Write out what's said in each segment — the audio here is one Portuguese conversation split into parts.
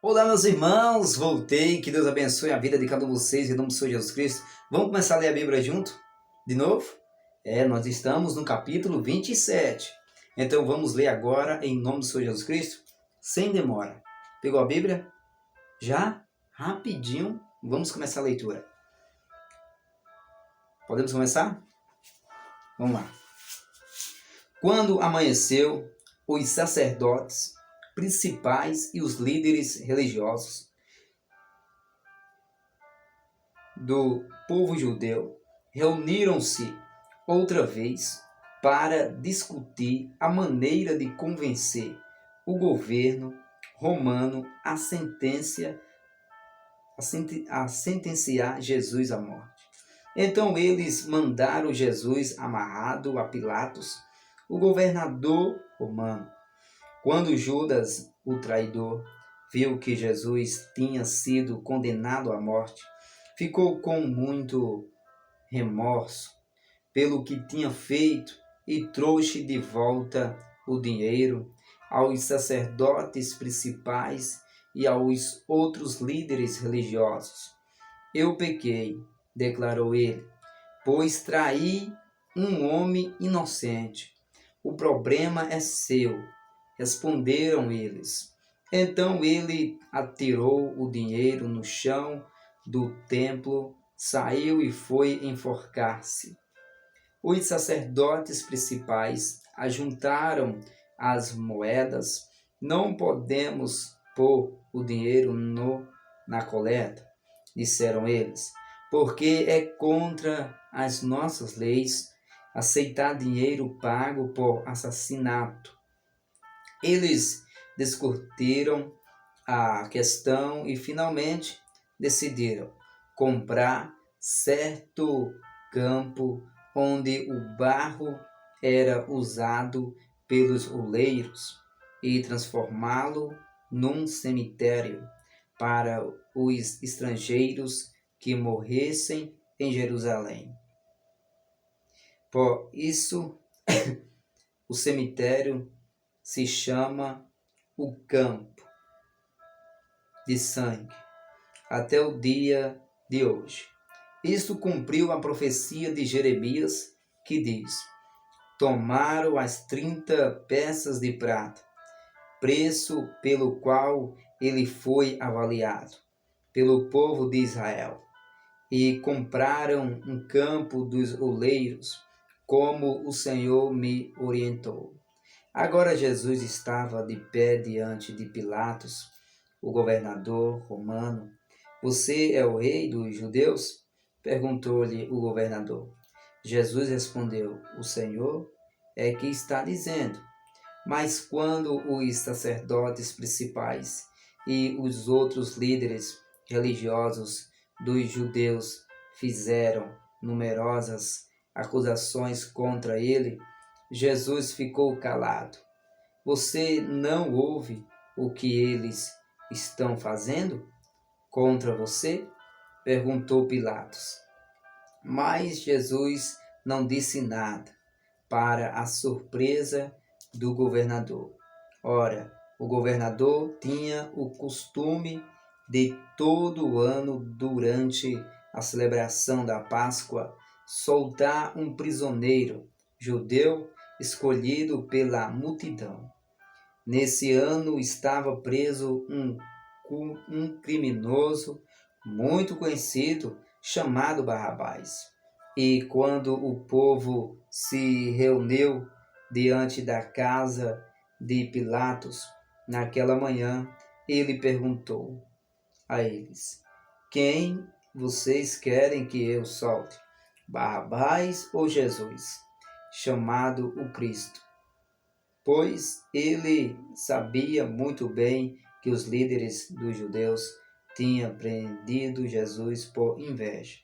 Olá, meus irmãos, voltei. Que Deus abençoe a vida de cada um de vocês, em nome do Senhor Jesus Cristo. Vamos começar a ler a Bíblia junto? De novo? Nós estamos no capítulo 27. Então vamos ler agora em nome do Senhor Jesus Cristo, sem demora. Pegou a Bíblia? Já? Rapidinho, vamos começar a leitura. Podemos começar? Vamos lá. Quando amanheceu, os sacerdotes principais e os líderes religiosos do povo judeu reuniram-se outra vez para discutir a maneira de convencer o governo romano a sentenciar Jesus à morte. Então eles mandaram Jesus amarrado a Pilatos, o governador romano. Quando Judas, o traidor, viu que Jesus tinha sido condenado à morte, ficou com muito remorso pelo que tinha feito e trouxe de volta o dinheiro aos sacerdotes principais e aos outros líderes religiosos. Eu pequei, declarou ele, pois traí um homem inocente. O problema é seu, responderam eles. Então ele atirou o dinheiro no chão do templo, saiu e foi enforcar-se. Os sacerdotes principais ajuntaram as moedas. Não podemos pôr o dinheiro na coleta, disseram eles, porque é contra as nossas leis aceitar dinheiro pago por assassinato. Eles discutiram a questão e finalmente decidiram comprar certo campo onde o barro era usado pelos oleiros e transformá-lo num cemitério para os estrangeiros que morressem em Jerusalém. Por isso, o cemitério se chama o campo de sangue até o dia de hoje. Isto cumpriu a profecia de Jeremias, que diz: tomaram as 30 peças de prata, preço pelo qual ele foi avaliado pelo povo de Israel, e compraram um campo dos oleiros, como o Senhor me orientou. Agora Jesus estava de pé diante de Pilatos, o governador romano. Você é o rei dos judeus? Perguntou-lhe o governador. Jesus respondeu: o Senhor é que está dizendo. Mas quando os sacerdotes principais e os outros líderes religiosos dos judeus fizeram numerosas acusações contra ele, Jesus ficou calado. Você não ouve o que eles estão fazendo contra você? Perguntou Pilatos. Mas Jesus não disse nada, para a surpresa do governador. Ora, o governador tinha o costume de todo ano, durante a celebração da Páscoa, soltar um prisioneiro judeu escolhido pela multidão. Nesse ano estava preso um criminoso muito conhecido chamado Barrabás. E quando o povo se reuniu diante da casa de Pilatos naquela manhã, ele perguntou a eles: quem vocês querem que eu solte? Barrabás ou Jesus, chamado o Cristo? Pois ele sabia muito bem que os líderes dos judeus tinham prendido Jesus por inveja.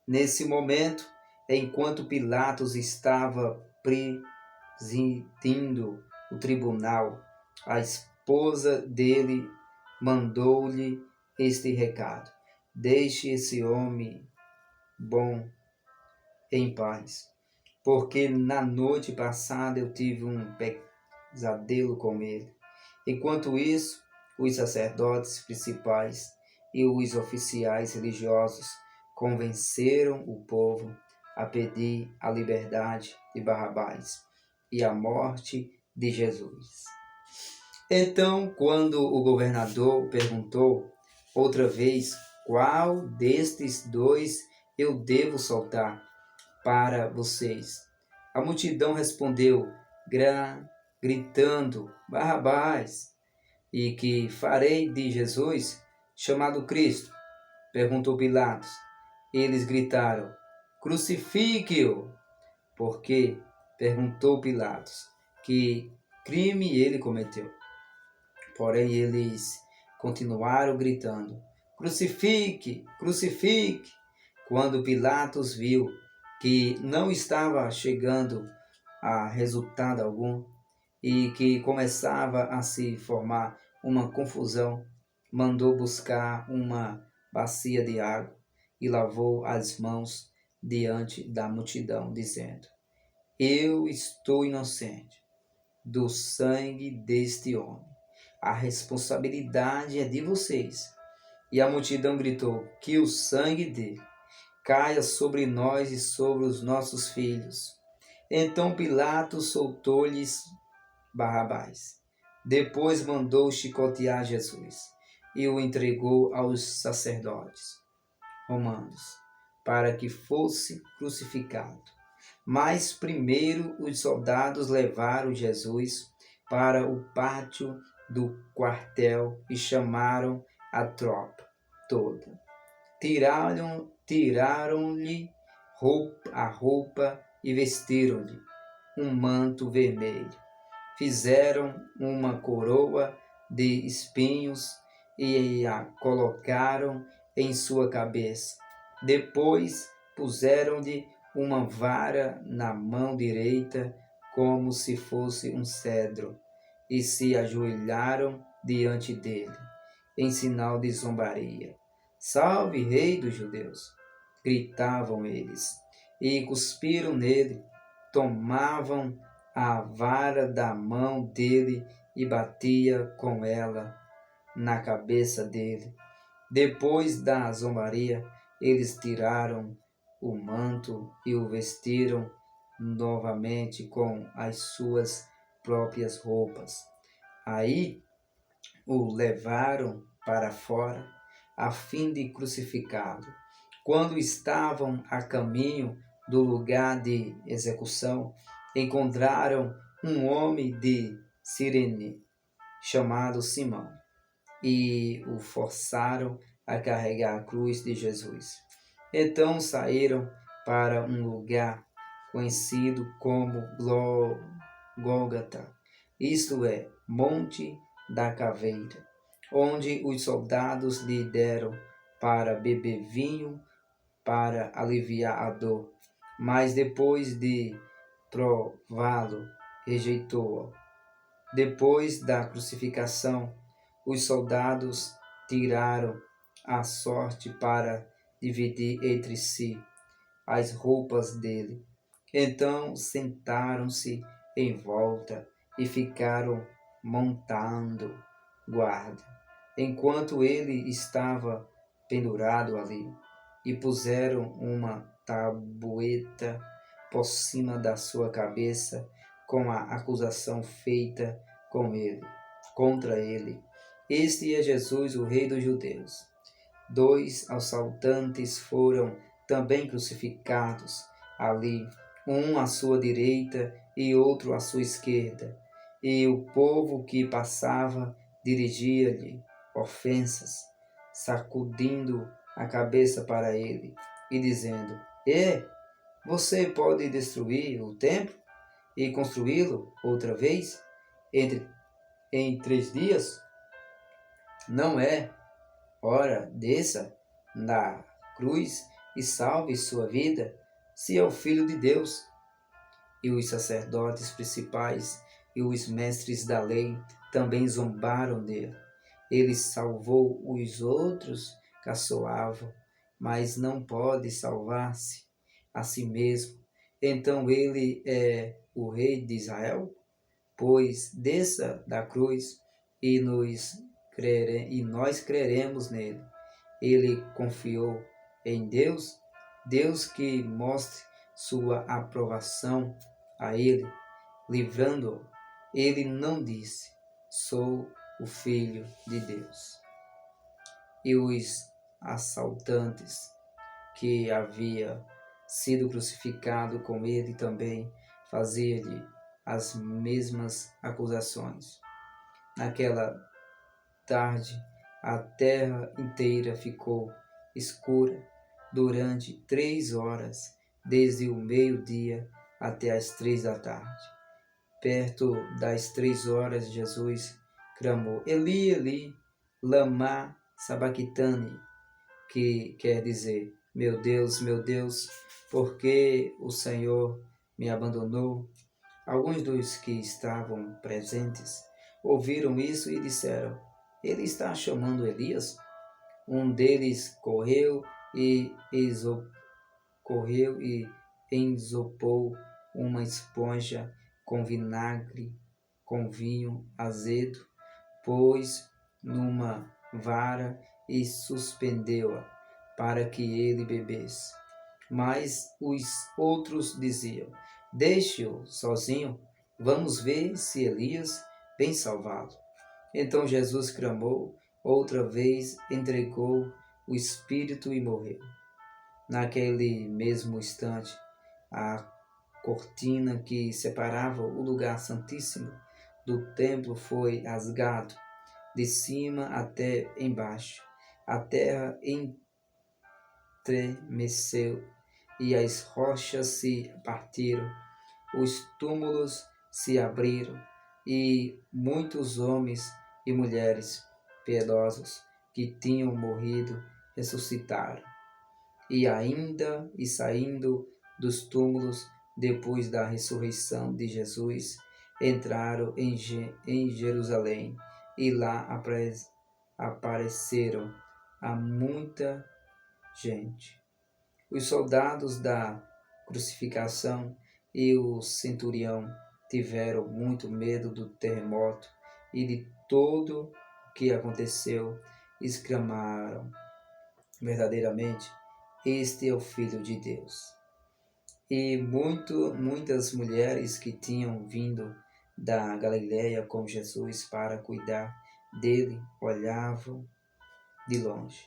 Nesse momento, enquanto Pilatos estava presidindo o tribunal, a esposa dele mandou-lhe este recado: deixe esse homem bom em paz, porque na noite passada eu tive um pesadelo com ele. Enquanto isso, os sacerdotes principais e os oficiais religiosos convenceram o povo a pedir a liberdade de Barrabás e a morte de Jesus. Então, quando o governador perguntou outra vez qual destes dois eu devo soltar para vocês, a multidão respondeu, gritando, Barrabás. E que farei de Jesus, chamado Cristo? Perguntou Pilatos. Eles gritaram, crucifique-o. Por quê? Perguntou Pilatos. Que crime ele cometeu? Porém, eles continuaram gritando, crucifique, crucifique. Quando Pilatos viu que não estava chegando a resultado algum e que começava a se formar uma confusão, mandou buscar uma bacia de água e lavou as mãos diante da multidão, dizendo, eu estou inocente do sangue deste homem. A responsabilidade é de vocês. E a multidão gritou, que o sangue dele caia sobre nós e sobre os nossos filhos. Então Pilatos soltou-lhes Barrabás. Depois mandou chicotear Jesus e o entregou aos sacerdotes romanos para que fosse crucificado. Mas primeiro os soldados levaram Jesus para o pátio do quartel e chamaram a tropa toda. Tiraram-lhe a roupa e vestiram-lhe um manto vermelho. Fizeram uma coroa de espinhos e a colocaram em sua cabeça. Depois puseram-lhe uma vara na mão direita, como se fosse um cedro, e se ajoelharam diante dele, em sinal de zombaria. Salve, Rei dos Judeus! Gritavam eles, e cuspiram nele, tomavam a vara da mão dele e batia com ela na cabeça dele. Depois da zombaria, eles tiraram o manto e o vestiram novamente com as suas próprias roupas. Aí o levaram para fora, a fim de crucificá-lo. Quando estavam a caminho do lugar de execução, encontraram um homem de Cirene, chamado Simão, e o forçaram a carregar a cruz de Jesus. Então saíram para um lugar conhecido como Gólgota, isto é, Monte da Caveira, onde os soldados lhe deram para beber vinho para aliviar a dor, mas depois de prová-lo, rejeitou-o. Depois da crucificação, os soldados tiraram a sorte para dividir entre si as roupas dele. Então sentaram-se em volta e ficaram montando guarda, enquanto ele estava pendurado ali, e puseram uma tabueta por cima da sua cabeça com a acusação feita contra ele. Este é Jesus, o Rei dos Judeus. 2 assaltantes foram também crucificados ali, um à sua direita e outro à sua esquerda. E o povo que passava dirigia-lhe ofensas, sacudindo a cabeça para ele e dizendo, você pode destruir o templo e construí-lo outra vez em 3 dias? Não é? Ora, desça da cruz e salve sua vida, se é o Filho de Deus. E os sacerdotes principais e os mestres da lei também zombaram dele. Ele salvou os outros, caçoavam, mas não pode salvar-se a si mesmo. Então ele é o Rei de Israel? Pois desça da cruz e nos e nós creremos nele. Ele confiou em Deus, Deus que mostre sua aprovação a ele, livrando-o. Ele não disse: sou o Filho de Deus. E os assaltantes que havia sido crucificado com ele também faziam-lhe as mesmas acusações. Naquela tarde, a terra inteira ficou escura durante 3 horas, desde o meio-dia até as 3 da tarde. Perto das 3 horas, Jesus clamou: Eli, Eli, lama sabachthani, que quer dizer: meu Deus, por que o Senhor me abandonou? Alguns dos que estavam presentes ouviram isso e disseram: ele está chamando Elias? Um deles correu e ensopou uma esponja com vinagre, com vinho azedo, pôs numa vara e suspendeu-a para que ele bebesse. Mas os outros diziam: deixe-o sozinho, vamos ver se Elias vem salvá-lo. Então Jesus clamou outra vez, entregou o espírito e morreu. Naquele mesmo instante, a cortina que separava o lugar santíssimo do templo foi rasgado de cima até embaixo. A terra estremeceu e as rochas se partiram. Os túmulos se abriram e muitos homens e mulheres piedosos que tinham morrido ressuscitaram. E saindo dos túmulos depois da ressurreição de Jesus, entraram em Jerusalém e lá apareceram a muita gente. Os soldados da crucificação e o centurião tiveram muito medo do terremoto e de todo o que aconteceu. Exclamaram: verdadeiramente, este é o Filho de Deus. E muitas mulheres que tinham vindo da Galiléia com Jesus para cuidar dele olhavam de longe.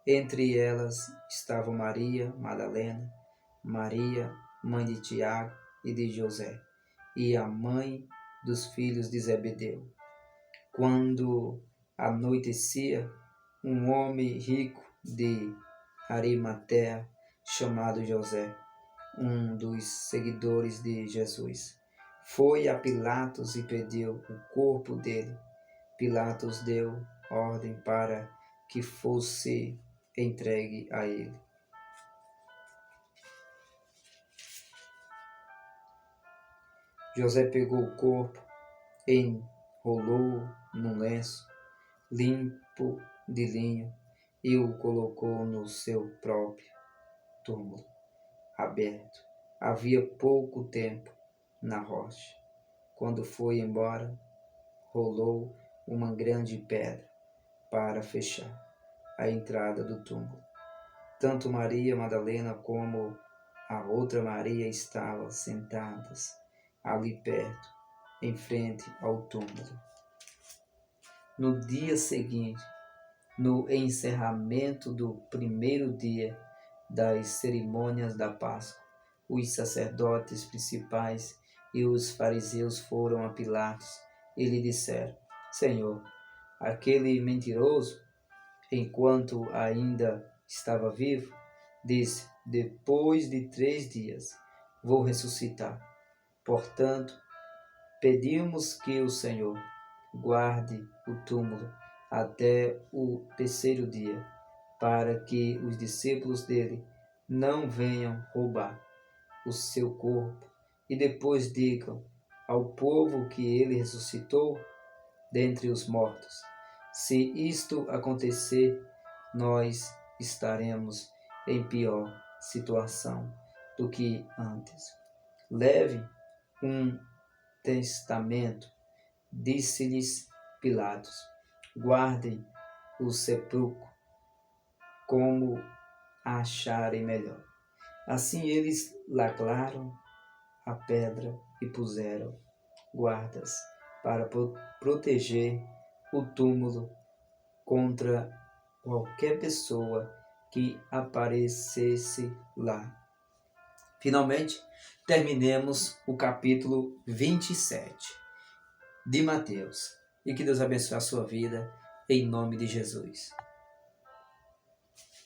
Entre elas estavam Maria Madalena, Maria, mãe de Tiago e de José, e a mãe dos filhos de Zebedeu. Quando anoitecia, um homem rico de Arimateia, chamado José, um dos seguidores de Jesus, foi a Pilatos e pediu o corpo dele. Pilatos deu ordem para que fosse entregue a ele. José pegou o corpo, enrolou-o num lenço limpo de linho e o colocou no seu próprio túmulo aberto. Havia pouco tempo na rocha. Quando foi embora, rolou uma grande pedra para fechar a entrada do túmulo. Tanto Maria Madalena como a outra Maria estavam sentadas ali perto, em frente ao túmulo. No dia seguinte, no encerramento do primeiro dia das cerimônias da Páscoa, os sacerdotes principais e os fariseus foram a Pilatos e lhe disseram: Senhor, aquele mentiroso, enquanto ainda estava vivo, disse: depois de 3 dias vou ressuscitar. Portanto, pedimos que o Senhor guarde o túmulo até o 3º dia, para que os discípulos dele não venham roubar o seu corpo e depois digam ao povo que ele ressuscitou dentre os mortos. Se isto acontecer, nós estaremos em pior situação do que antes. Leve um testamento, disse-lhes Pilatos. guardem o sepulcro como acharem melhor. Assim eles lacraram a pedra e puseram guardas para proteger o túmulo contra qualquer pessoa que aparecesse lá. Finalmente, terminemos o capítulo 27 de Mateus. E que Deus abençoe a sua vida, em nome de Jesus.